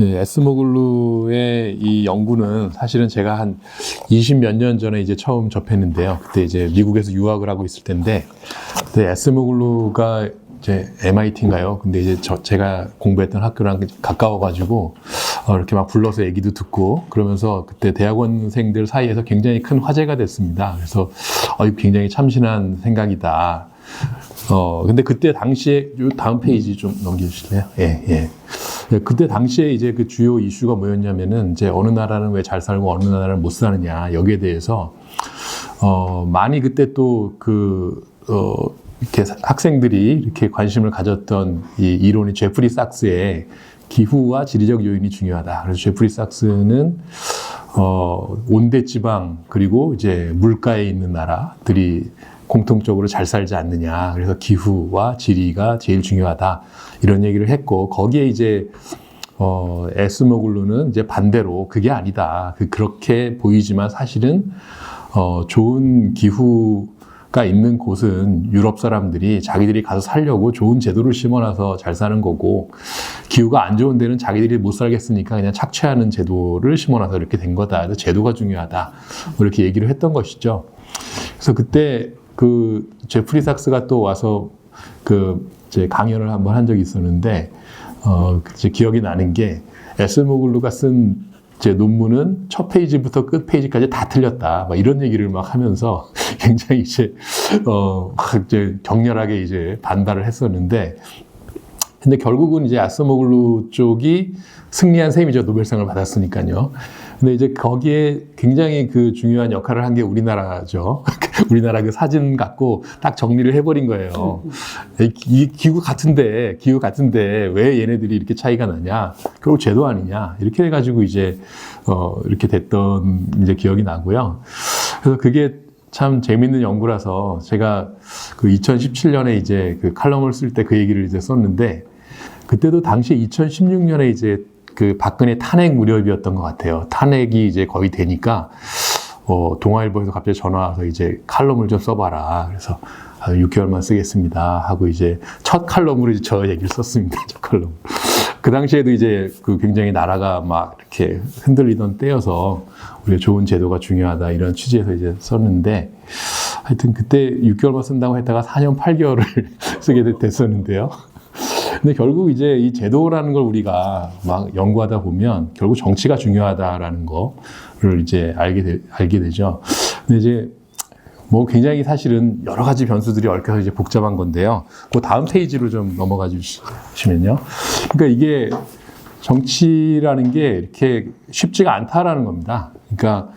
에스모글루의 이 연구는 사실은 제가 한 20몇 년 전에 이제 처음 접했는데요. 그때 이제 미국에서 유학을 하고 있을 때인데, 그때 에스모글루가 이제 MIT인가요? 근데 이제 제가 공부했던 학교랑 가까워가지고, 이렇게 막 불러서 얘기도 듣고, 그러면서 그때 대학원생들 사이에서 굉장히 큰 화제가 됐습니다. 그래서, 이거 굉장히 참신한 생각이다. 근데 그때 당시에, 요 다음 페이지 좀 넘겨주실래요? 예. 그때 당시에 이제 그 주요 이슈가 뭐였냐면은, 이제 어느 나라는 왜 잘 살고 어느 나라는 못 사느냐, 여기에 대해서, 많이 그때 또 이렇게 학생들이 이렇게 관심을 가졌던 이 이론이 제프리 삭스의 기후와 지리적 요인이 중요하다. 그래서 제프리 삭스는, 온대지방, 그리고 이제 물가에 있는 나라들이 공통적으로 잘 살지 않느냐. 그래서 기후와 지리가 제일 중요하다. 이런 얘기를 했고, 거기에 이제, 에스모글루는 이제 반대로 그게 아니다. 그렇게 보이지만 사실은, 좋은 기후가 있는 곳은 유럽 사람들이 자기들이 가서 살려고 좋은 제도를 심어놔서 잘 사는 거고, 기후가 안 좋은 데는 자기들이 못 살겠으니까 그냥 착취하는 제도를 심어놔서 이렇게 된 거다. 그래서 제도가 중요하다. 이렇게 얘기를 했던 것이죠. 그래서 그때 제프리 삭스가 또 와서 이제 강연을 한번 한 적이 있었는데, 이제 기억이 나는 게, 에스모글루가 쓴 제 논문은 첫 페이지부터 끝 페이지까지 다 틀렸다. 막 이런 얘기를 막 하면서 굉장히 이제 격렬하게 이제 반발을 했었는데, 근데 결국은 이제 에스모글루 쪽이 승리한 셈이죠. 노벨상을 받았으니까요. 근데 이제 거기에 굉장히 중요한 역할을 한 게 우리나라죠. 우리나라 사진 갖고 딱 정리를 해버린 거예요. 이 기후 같은데 왜 얘네들이 이렇게 차이가 나냐? 결국 제도 아니냐? 이렇게 해가지고 이제, 이렇게 됐던 이제 기억이 나고요. 그래서 그게 참 재밌는 연구라서 제가 2017년에 이제 칼럼을 쓸 때 그 얘기를 이제 썼는데, 그때도 당시 2016년에 이제 박근혜 탄핵 무렵이었던 것 같아요. 탄핵이 이제 거의 되니까, 동아일보에서 갑자기 전화 와서 이제 칼럼을 좀 써봐라. 그래서 6개월만 쓰겠습니다. 하고 이제 첫 칼럼으로 이제 저 얘기를 썼습니다. 첫 칼럼. 그 당시에도 이제 굉장히 나라가 막 이렇게 흔들리던 때여서 우리가 좋은 제도가 중요하다 이런 취지에서 이제 썼는데, 하여튼 그때 6개월만 쓴다고 했다가 4년 8개월을 쓰게 됐었는데요. 근데 결국 이제 이 제도라는 걸 우리가 막 연구하다 보면 결국 정치가 중요하다라는 거를 이제 알게 되죠. 근데 이제 뭐 굉장히 사실은 여러 가지 변수들이 얽혀서 이제 복잡한 건데요. 그 다음 페이지로 좀 넘어가 주시면요. 그러니까 이게 정치라는 게 이렇게 쉽지가 않다라는 겁니다. 그러니까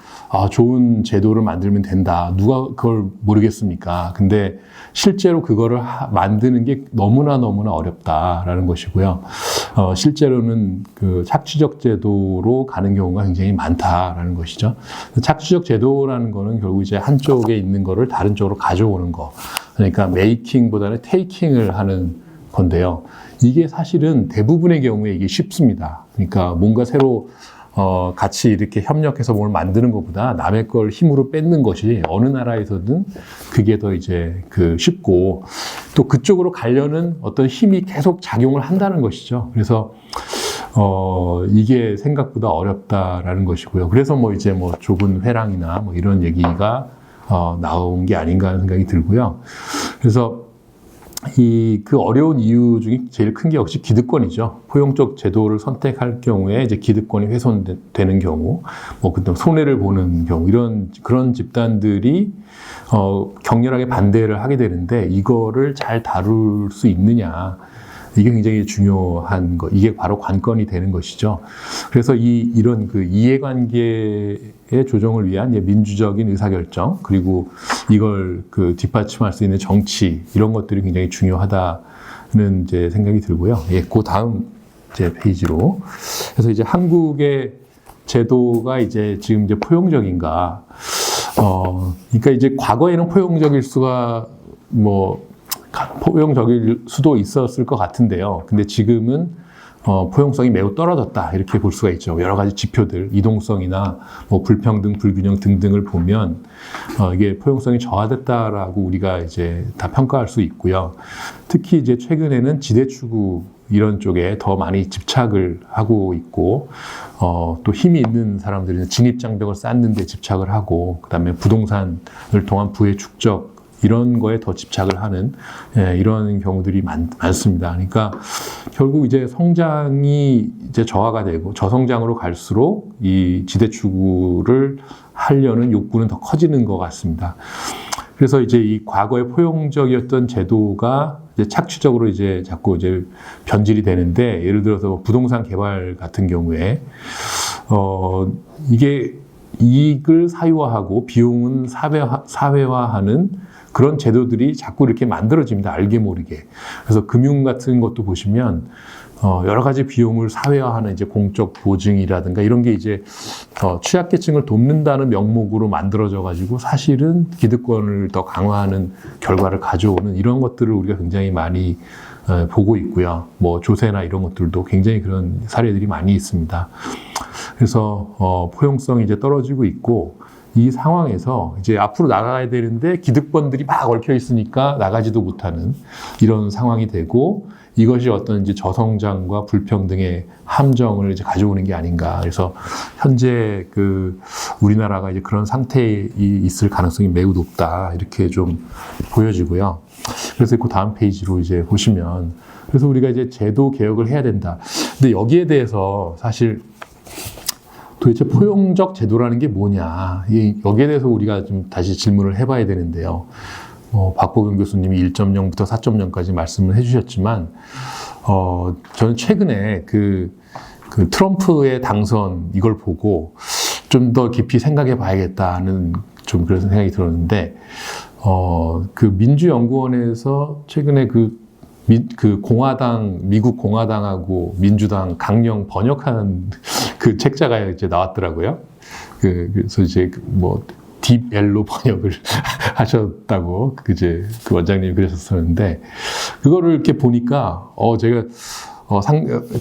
좋은 제도를 만들면 된다. 누가 그걸 모르겠습니까? 근데 실제로 그거를 만드는 게 너무나 어렵다라는 것이고요. 실제로는 착취적 제도로 가는 경우가 굉장히 많다라는 것이죠. 착취적 제도라는 거는 결국 이제 한쪽에 있는 거를 다른 쪽으로 가져오는 거. 그러니까 메이킹보다는 테이킹을 하는 건데요. 이게 사실은 대부분의 경우에 이게 쉽습니다. 그러니까 뭔가 새로 같이 이렇게 협력해서 뭘 만드는 것보다 남의 걸 힘으로 뺏는 것이 어느 나라에서든 그게 더 이제 쉽고, 또 그쪽으로 가려는 어떤 힘이 계속 작용을 한다는 것이죠. 그래서 이게 생각보다 어렵다라는 것이고요. 그래서 뭐 이제 뭐 좁은 회랑이나 뭐 이런 얘기가 나온 게 아닌가 하는 생각이 들고요. 그래서 어려운 이유 중에 제일 큰 게 역시 기득권이죠. 포용적 제도를 선택할 경우에 이제 기득권이 훼손되는 경우, 뭐 그다음 손해를 보는 경우, 그런 집단들이 격렬하게 반대를 하게 되는데, 이거를 잘 다룰 수 있느냐, 이게 굉장히 중요한 거, 이게 바로 관건이 되는 것이죠. 그래서 이런 이해관계의 조정을 위한 민주적인 의사결정, 그리고 이걸 뒷받침할 수 있는 정치, 이런 것들이 굉장히 중요하다는 이제 생각이 들고요. 그 다음 이제 페이지로. 그래서 이제 한국의 제도가 이제 지금 이제 포용적인가. 그러니까 이제 과거에는 포용적일 수도 있었을 것 같은데요. 근데 지금은 포용성이 매우 떨어졌다 이렇게 볼 수가 있죠. 여러 가지 지표들, 이동성이나 뭐 불평등, 불균형 등등을 보면 이게 포용성이 저하됐다라고 우리가 이제 다 평가할 수 있고요. 특히 이제 최근에는 지대추구 이런 쪽에 더 많이 집착을 하고 있고, 또 힘이 있는 사람들은 진입장벽을 쌓는 데 집착을 하고, 그 다음에 부동산을 통한 부의 축적 이런 거에 더 집착을 하는 이런 경우들이 많습니다. 그러니까 결국 이제 성장이 이제 저하가 되고 저성장으로 갈수록 이 지대추구를 하려는 욕구는 더 커지는 것 같습니다. 그래서 이제 이 과거의 포용적이었던 제도가 이제 착취적으로 이제 자꾸 이제 변질이 되는데, 예를 들어서 부동산 개발 같은 경우에 이게 이익을 사유화하고 비용은 사회화하는 그런 제도들이 자꾸 이렇게 만들어집니다. 알게 모르게. 그래서 금융 같은 것도 보시면 여러 가지 비용을 사회화하는 이제 공적 보증이라든가 이런 게 이제 취약계층을 돕는다는 명목으로 만들어져 가지고 사실은 기득권을 더 강화하는 결과를 가져오는 이런 것들을 우리가 굉장히 많이 보고 있고요. 뭐 조세나 이런 것들도 굉장히 그런 사례들이 많이 있습니다. 그래서 포용성이 이제 떨어지고 있고, 이 상황에서 이제 앞으로 나가야 되는데 기득권들이 막 얽혀 있으니까 나가지도 못하는 이런 상황이 되고, 이것이 어떤 이제 저성장과 불평등의 함정을 이제 가져오는 게 아닌가. 그래서 현재 우리나라가 이제 그런 상태에 있을 가능성이 매우 높다 이렇게 좀 보여지고요. 그래서 그 다음 페이지로 이제 보시면, 그래서 우리가 이제 제도 개혁을 해야 된다. 근데 여기에 대해서 사실 도대체 포용적 제도라는 게 뭐냐, 여기에 대해서 우리가 좀 다시 질문을 해봐야 되는데요. 박보경 교수님이 1.0부터 4.0까지 말씀을 해주셨지만, 저는 최근에 그 트럼프의 당선 이걸 보고 좀 더 깊이 생각해 봐야겠다는 좀 그런 생각이 들었는데, 그 민주연구원에서 최근에 미국 공화당하고 민주당 강령 번역한 그 책자가 이제 나왔더라고요. 그래서 이제 뭐 딥엘로 번역을 하셨다고 그 원장님이 그러셨었는데, 그거를 이렇게 보니까 제가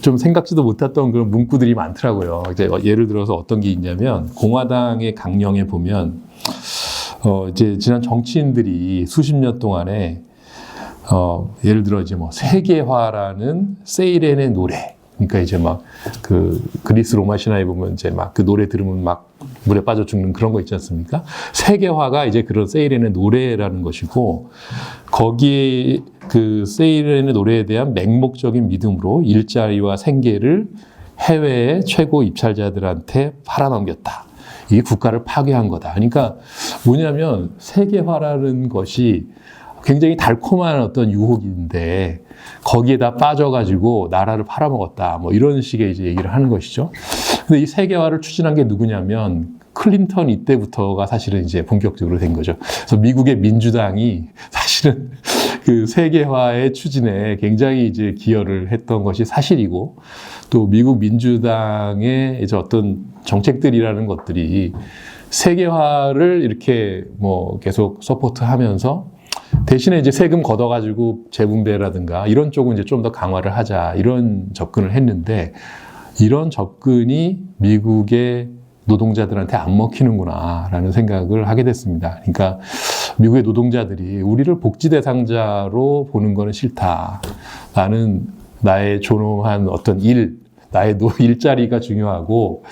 좀 생각지도 못했던 그런 문구들이 많더라고요. 이제 예를 들어서 어떤 게 있냐면, 공화당의 강령에 보면 이제 지난 정치인들이 수십 년 동안에 예를 들어 이제 뭐 세계화라는 세이렌의 노래, 그러니까 이제 막 그리스 로마 신화에 보면 이제 막 그 노래 들으면 막 물에 빠져 죽는 그런 거 있지 않습니까? 세계화가 이제 그런 세이렌의 노래라는 것이고, 거기에 그 세이렌의 노래에 대한 맹목적인 믿음으로 일자리와 생계를 해외의 최고 입찰자들한테 팔아넘겼다. 이게 국가를 파괴한 거다. 그러니까 뭐냐면, 세계화라는 것이 굉장히 달콤한 어떤 유혹인데 거기에다 빠져가지고 나라를 팔아먹었다, 뭐 이런 식의 이제 얘기를 하는 것이죠. 근데 이 세계화를 추진한 게 누구냐면 클린턴 이때부터가 사실은 이제 본격적으로 된 거죠. 그래서 미국의 민주당이 사실은 그 세계화의 추진에 굉장히 이제 기여를 했던 것이 사실이고, 또 미국 민주당의 이제 어떤 정책들이라는 것들이 세계화를 이렇게 뭐 계속 서포트하면서 대신에 이제 세금 걷어가지고 재분배라든가 이런 쪽은 이제 좀 더 강화를 하자, 이런 접근을 했는데, 이런 접근이 미국의 노동자들한테 안 먹히는구나라는 생각을 하게 됐습니다. 그러니까 미국의 노동자들이 우리를 복지 대상자로 보는 거는 싫다. 나는 나의 존엄한 어떤 나의 일자리가 중요하고,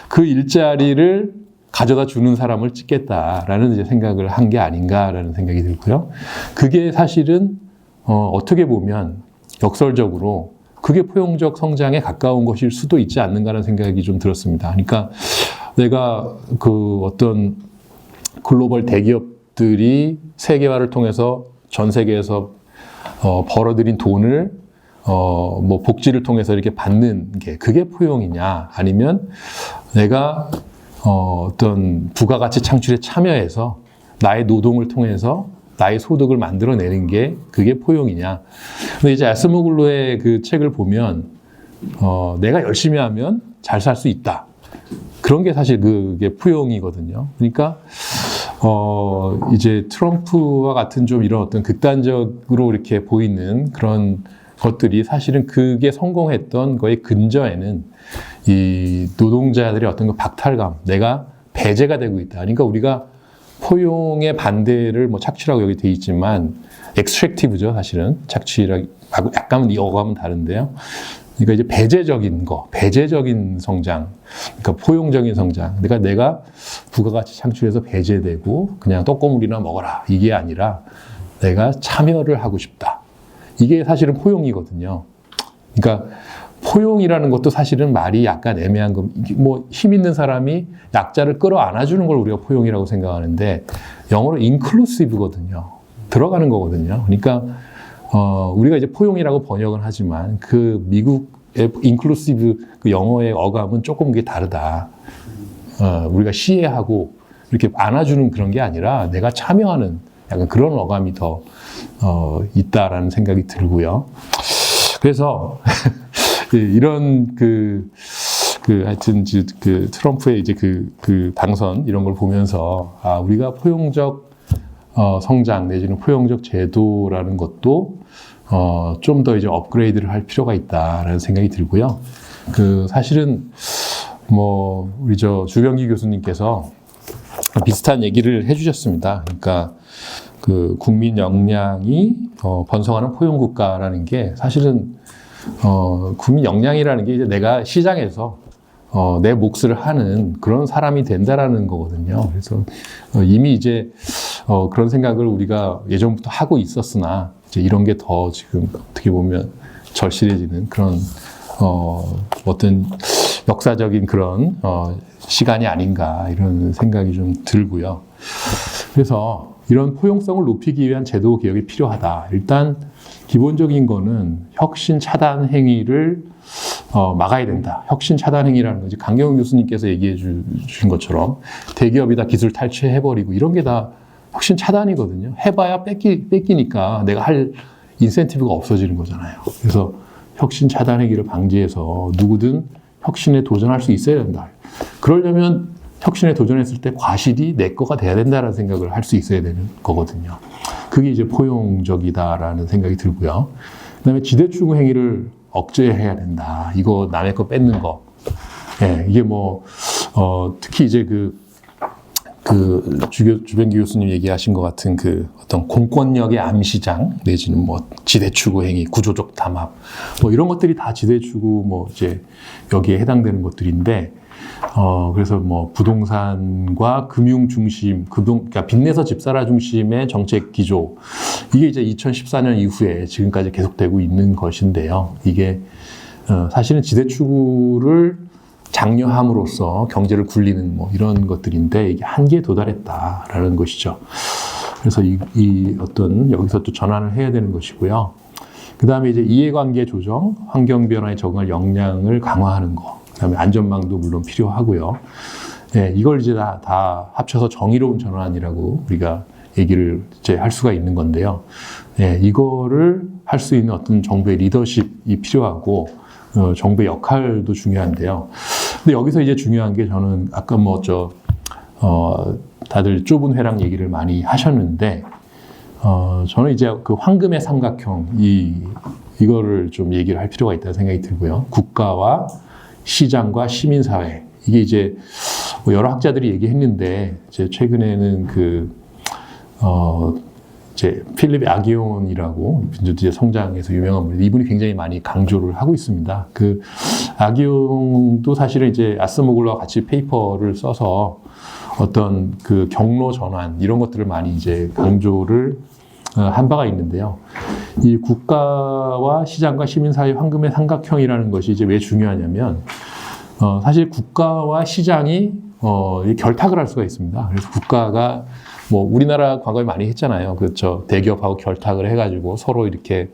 그 일자리를 가져다 주는 사람을 찍겠다라는 이제 생각을 한 게 아닌가라는 생각이 들고요. 그게 사실은 어떻게 보면 역설적으로 그게 포용적 성장에 가까운 것일 수도 있지 않는가라는 생각이 좀 들었습니다. 그러니까 내가 어떤 글로벌 대기업들이 세계화를 통해서 전 세계에서 벌어들인 돈을 뭐 복지를 통해서 이렇게 받는 게, 그게 포용이냐, 아니면 내가 어떤 부가가치 창출에 참여해서 나의 노동을 통해서 나의 소득을 만들어내는 게 그게 포용이냐. 근데 이제 아스모글루의 그 책을 보면 내가 열심히 하면 잘 살 수 있다. 그런 게 사실 그게 포용이거든요. 그러니까 이제 트럼프와 같은 좀 이런 어떤 극단적으로 이렇게 보이는 그런 것들이 사실은 그게 성공했던 거의 근저에는 이 노동자들의 어떤 그 박탈감, 내가 배제가 되고 있다. 그러니까 우리가 포용의 반대를 뭐 착취라고 여기 돼 있지만 extractive죠, 사실은. 착취랑 약간은 이 어감은 다른데요. 그러니까 이제 배제적인 거, 배제적인 성장, 그러니까 포용적인 성장. 그러니까 내가 부가가치 창출해서 배제되고 그냥 떡고물이나 먹어라. 이게 아니라 내가 참여를 하고 싶다. 이게 사실은 포용이거든요. 그러니까 포용이라는 것도 사실은 말이 약간 애매한 거. 뭐 힘 있는 사람이 약자를 끌어안아주는 걸 우리가 포용이라고 생각하는데 영어로 inclusive거든요. 들어가는 거거든요. 그러니까 우리가 이제 포용이라고 번역은 하지만 그 미국의 inclusive 그 영어의 어감은 조금 그게 다르다. 우리가 시해하고 이렇게 안아주는 그런 게 아니라 내가 참여하는 약간 그런 어감이 더 있다라는 생각이 들고요. 그래서 이런 하여튼 그 트럼프의 이제 그 당선 이런 걸 보면서 우리가 포용적 성장 내지는 포용적 제도라는 것도 좀 더 이제 업그레이드를 할 필요가 있다라는 생각이 들고요. 사실은 뭐 우리 주병기 교수님께서 비슷한 얘기를 해주셨습니다. 그러니까 그 국민 역량이 번성하는 포용국가라는 게 사실은 국민 역량이라는 게 이제 내가 시장에서 내 몫을 하는 그런 사람이 된다라는 거거든요. 그래서 이미 이제 그런 생각을 우리가 예전부터 하고 있었으나 이제 이런 게 더 지금 어떻게 보면 절실해지는 그런 어떤 역사적인 그런 시간이 아닌가 이런 생각이 좀 들고요. 그래서 이런 포용성을 높이기 위한 제도 개혁이 필요하다. 일단 기본적인 거는 혁신 차단 행위를 막아야 된다. 혁신 차단 행위라는 거지. 강경훈 교수님께서 얘기해 주신 것처럼 대기업이 다 기술 탈취해버리고 이런 게 다 혁신 차단이거든요. 해봐야 뺏기니까 내가 할 인센티브가 없어지는 거잖아요. 그래서 혁신 차단 행위를 방지해서 누구든 혁신에 도전할 수 있어야 된다. 그러려면 혁신에 도전했을 때 과실이 내 거가 돼야 된다는 생각을 할 수 있어야 되는 거거든요. 그게 이제 포용적이다라는 생각이 들고요. 그 다음에 지대추구 행위를 억제해야 된다. 이거 남의 거 뺏는 거. 예, 이게 뭐, 특히 이제 주병기 교수님 얘기하신 것 같은 어떤 공권력의 암시장, 내지는 뭐 지대추구 행위, 구조적 담합, 뭐 이런 것들이 다 지대추구 뭐 이제 여기에 해당되는 것들인데, 그래서 뭐 부동산과 금융 중심, 그러니까 빚내서 집 사라 중심의 정책 기조, 이게 이제 2014년 이후에 지금까지 계속되고 있는 것인데요. 이게 사실은 지대추구를 장려함으로써 경제를 굴리는 뭐 이런 것들인데 이게 한계에 도달했다라는 것이죠. 그래서 이 어떤 여기서 또 전환을 해야 되는 것이고요. 그 다음에 이제 이해관계 조정, 환경 변화에 적응할 역량을 강화하는 거. 그다음에 안전망도 물론 필요하고요. 예, 이걸 이제 다 합쳐서 정의로운 전환이라고 우리가 얘기를 이제 할 수가 있는 건데요. 예, 이거를 할 수 있는 어떤 정부의 리더십이 필요하고 정부의 역할도 중요한데요. 근데 여기서 이제 중요한 게 저는 아까 다들 좁은 회랑 얘기를 많이 하셨는데 저는 이제 그 황금의 삼각형 이거를 좀 얘기를 할 필요가 있다는 생각이 들고요. 국가와 시장과 시민사회. 이게 이제 뭐 여러 학자들이 얘기했는데, 이제 최근에는 이제 필립 아기온이라고 민주주의 성장에서 유명한 분이 이분이 굉장히 많이 강조를 하고 있습니다. 아기온도 사실은 이제 아스모글러와 같이 페이퍼를 써서 어떤 경로 전환 이런 것들을 많이 이제 강조를 한 바가 있는데요. 이 국가와 시장과 시민사회 황금의 삼각형이라는 것이 이제 왜 중요하냐면, 사실 국가와 시장이 결탁을 할 수가 있습니다. 그래서 국가가 뭐 우리나라 과거에 많이 했잖아요. 그렇죠. 대기업하고 결탁을 해가지고 서로 이렇게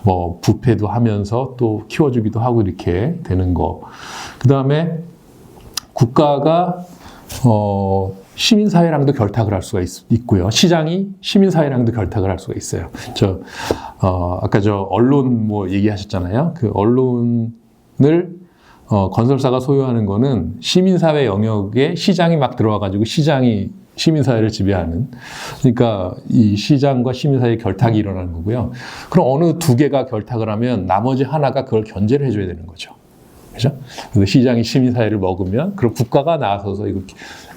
뭐 부패도 하면서 또 키워주기도 하고 이렇게 되는 거. 그 다음에 국가가 시민사회랑도 결탁을 할 수가 있고요. 시장이 시민사회랑도 결탁을 할 수가 있어요. 아까 언론 뭐 얘기하셨잖아요. 그 언론을 건설사가 소유하는 거는 시민사회 영역에 시장이 막 들어와가지고 시장이 시민사회를 지배하는. 그러니까 이 시장과 시민사회의 결탁이 일어나는 거고요. 그럼 어느 두 개가 결탁을 하면 나머지 하나가 그걸 견제를 해줘야 되는 거죠. 그죠? 그래서 시장이 시민사회를 먹으면 그럼 국가가 나서서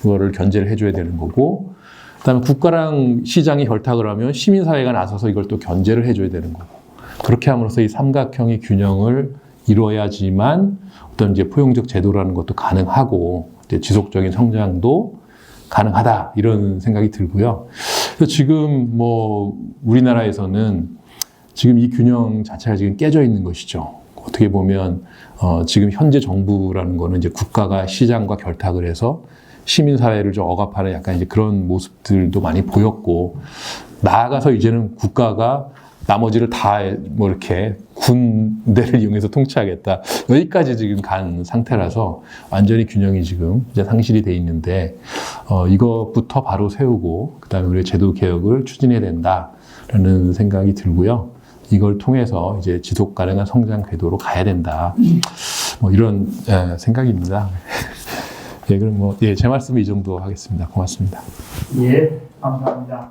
이거를 견제를 해줘야 되는 거고, 그 다음에 국가랑 시장이 결탁을 하면 시민사회가 나서서 이걸 또 견제를 해줘야 되는 거고, 그렇게 함으로써 이 삼각형의 균형을 이루어야지만 어떤 이제 포용적 제도라는 것도 가능하고, 이제 지속적인 성장도 가능하다, 이런 생각이 들고요. 그래서 지금 뭐 우리나라에서는 지금 이 균형 자체가 지금 깨져 있는 것이죠. 어떻게 보면 지금 현재 정부라는 거는 이제 국가가 시장과 결탁을 해서 시민사회를 좀 억압하는 약간 이제 그런 모습들도 많이 보였고, 나아가서 이제는 국가가 나머지를 다 뭐 이렇게 군대를 이용해서 통치하겠다, 여기까지 지금 간 상태라서 완전히 균형이 지금 이제 상실이 돼 있는데, 이것부터 바로 세우고 그다음에 우리가 제도 개혁을 추진해야 된다라는 생각이 들고요. 이걸 통해서 이제 지속 가능한 성장 궤도로 가야 된다. 뭐 이런 생각입니다. 예, 그럼 뭐 제 말씀은 이 정도 하겠습니다. 고맙습니다. 예, 감사합니다.